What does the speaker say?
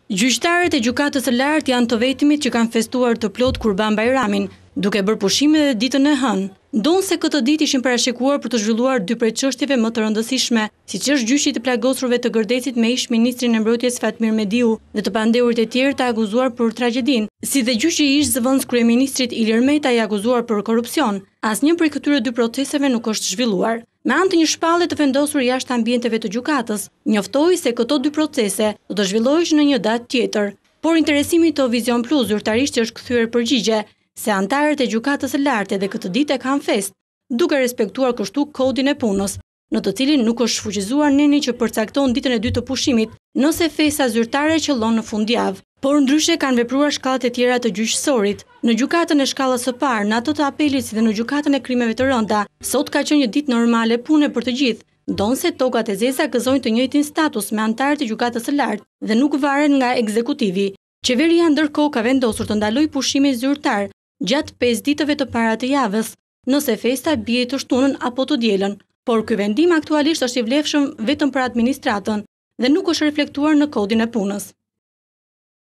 Gjyqtarët e gjykatës së lartë janë të vetmit që kanë festuar të plot Kurban Bajramin, duke bërë pushime dhe ditën e hënë. Ndonse këtë ditë ishin parashikuar për të zhvilluar dy prej çështjeve më të rëndësishme, siç është gjyqi i të plagosurve të Gërdecit me ish ministrin e mbrojtjes Fatmir Mediu dhe të pandehurit e tjerë të akuzuar për tragjedinë, si dhe gjyqi i ish zëvendës kryeministrit Ilir Meta i akuzuar për korrupsion. Asnjë prej këtyre dy proceseve nuk është zhvilluar. Me anë të një shpallje të vendosur jashtë ambienteve të gjykatës, njoftoi se këto dy procese do të zhvilloheshin në një datë tjetër, por interesimi të Vision Plus zyrtarisht është kthyer përgjigje se antarët e gjykatës së lartë edhe këtë ditë e kanë fest, duke respektuar kështu kodin e punës, në të cilin nuk është shfuqizuar neni që përcakton ditën e dytë të pushimit, nëse festa zyrtare qëllon në fundjavë. Por ndryshe kanë vepruar shkallët e tjera të gjyqësorit. Në gjykatën e shkallës së parë, në ato të apelit si dhe në gjykatën e krimeve të rënda, sot ka qenë një ditë normale pune për të gjithë, ndonse tokat e zeza gëzojnë të njëjtin status me antarët e gjykatës së lartë dhe nuk varen nga ekzekutivi. Qeveria ndërkohë ka vendosur të ndalojë pushimin zyrtar gjatë 5 ditëve të para të javës, nëse festa bie të shtunën apo të dielën, por ky vendim aktualisht është i vlefshëm vetëm për administratën dhe nuk është reflektuar në kodin e punës.